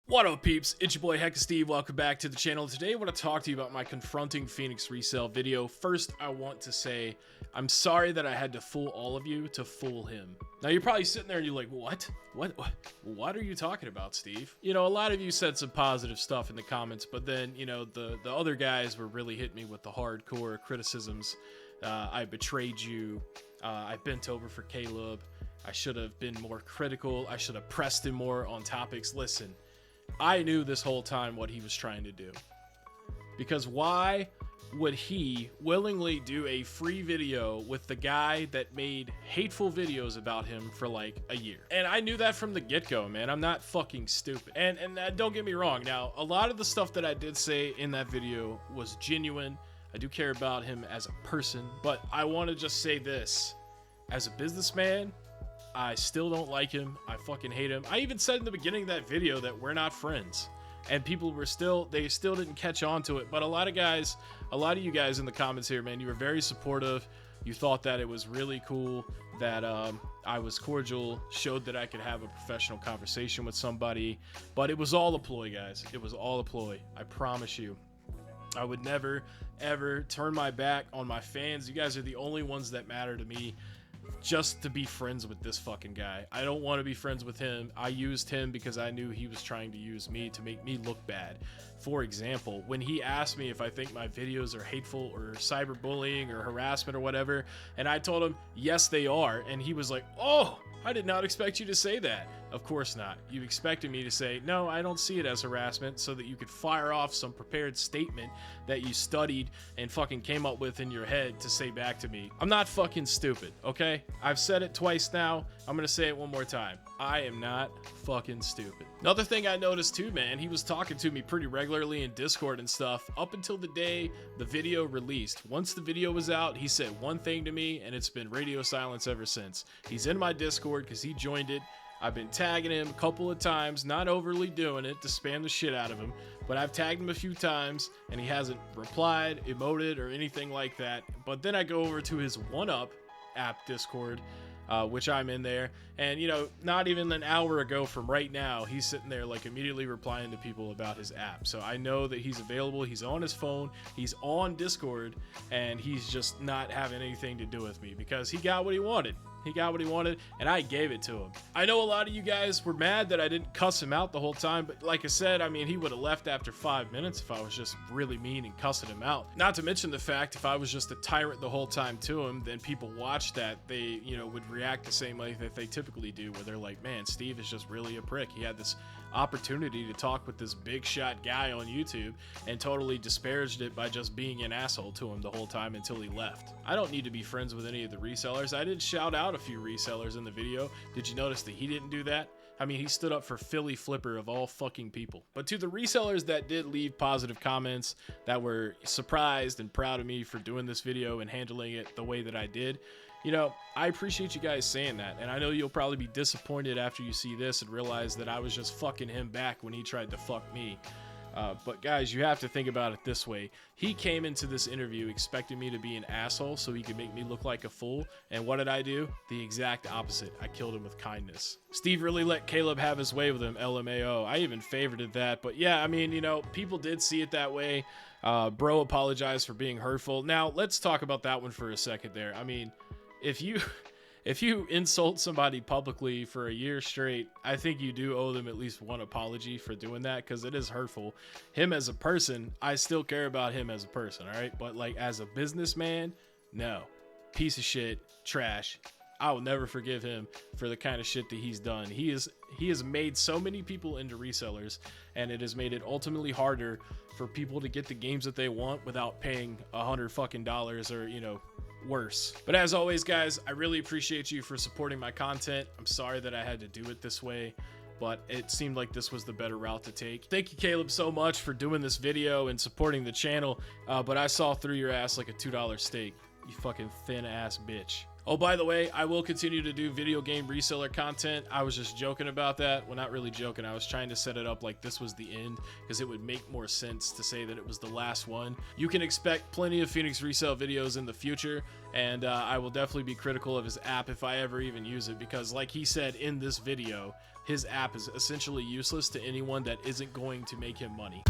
What up, peeps? It's your boy Heckin. Welcome back to the channel. Today I want to talk to you about my confronting Phoenix resale video. First, I want to say I'm sorry that I had to fool all of you to fool him. Now you're probably sitting there and you're like, what are you talking about, Steve? You know, a lot of you said some positive stuff in the comments, but then, you know, the other guys were really hitting me with the hardcore criticisms. I betrayed you. I bent over for Caleb. I should have been more critical. I should have pressed him more on topics. Listen, I knew this whole time what he was trying to do, because why would he willingly do a free video with the guy that made hateful videos about him for like a year? And I knew that from the get-go, man. I'm not fucking stupid. And don't get me wrong. Now, a lot of the stuff that I did say in that video was genuine. I do care about him as a person, but I want to just say this. As a businessman, I still don't like him. I fucking hate him. I even said in the beginning of that video that we're not friends, and people were still didn't catch on to it. But a lot of you guys in the comments here, man, you were very supportive. You thought that it was really cool that I was cordial, showed that I could have a professional conversation with somebody, but it was all a ploy, guys. It was all a ploy. I promise you. I would never, ever turn my back on my fans. You guys are the only ones that matter to me. Just to be friends with this fucking guy. I don't want to be friends with him. I used him because I knew he was trying to use me to make me look bad. For example, when he asked me if I think my videos are hateful or cyberbullying or harassment or whatever, and I told him, yes, they are. And he was like, oh, I did not expect you to say that. Of course not. You expected me to say, no, I don't see it as harassment, so that you could fire off some prepared statement that you studied and fucking came up with in your head to say back to me. I'm not fucking stupid, okay? I've said it twice now. I'm gonna say it one more time. I am not fucking stupid. Another thing I noticed too, man, he was talking to me pretty regularly in Discord and stuff up until the day the video released. Once the video was out, he said one thing to me, and it's been radio silence ever since. He's in my Discord because he joined it. I've been tagging him a couple of times, not overly doing it to spam the shit out of him, but I've tagged him a few times and he hasn't replied, emoted, or anything like that. But then I go over to his 1UP app Discord, which I'm in there, and you know, not even an hour ago from right now, he's sitting there like immediately replying to people about his app. So I know that he's available, he's on his phone, he's on Discord, and he's just not having anything to do with me because he got what he wanted. He got what he wanted, and I gave it to him. I know a lot of you guys were mad that I didn't cuss him out the whole time, but like I said, I mean, he would have left after 5 minutes if I was just really mean and cussing him out. Not to mention the fact, if I was just a tyrant the whole time to him, then people watch that, they, you know, would react the same way that they typically do, where they're like, man, Steve is just really a prick. He had this opportunity to talk with this big shot guy on YouTube and totally disparaged it by just being an asshole to him the whole time until he left. I don't need to be friends with any of the resellers. I did shout out a few resellers in the video. Did you notice that he didn't do that? I mean, he stood up for Philly Flipper of all fucking people. But to the resellers that did leave positive comments, that were surprised and proud of me for doing this video and handling it the way that I did, you know, I appreciate you guys saying that, and I know you'll probably be disappointed after you see this and realize that I was just fucking him back when he tried to fuck me. But guys, you have to think about it this way. He came into this interview expecting me to be an asshole so he could make me look like a fool, and what did I do? The exact opposite. I killed him with kindness. Steve really let Caleb have his way with him, LMAO. I even favorited that, but yeah, I mean, you know, people did see it that way. Bro apologized for being hurtful. Now, let's talk about that one for a second there. I mean, if you insult somebody publicly for a year straight, I think you do owe them at least one apology for doing that, because it is hurtful. Him as a person, I still care about him as a person, all right? But like as a businessman, no. Piece of shit, trash. I will never forgive him for the kind of shit that he's done. He has made so many people into resellers, and it has made it ultimately harder for people to get the games that they want without paying $100 fucking or, you know, worse. But as always, guys, I really appreciate you for supporting my content. I'm sorry that I had to do it this way, but it seemed like this was the better route to take. Thank you, Caleb, so much for doing this video and supporting the channel, but I saw through your ass like a $2 steak, you fucking thin ass bitch. Oh, by the way, I will continue to do video game reseller content. I was just joking about that. Well, not really joking. I was trying to set it up like this was the end, because it would make more sense to say that it was the last one. You can expect plenty of Phoenix resale videos in the future, and I will definitely be critical of his app if I ever even use it, because like he said in this video, his app is essentially useless to anyone that isn't going to make him money.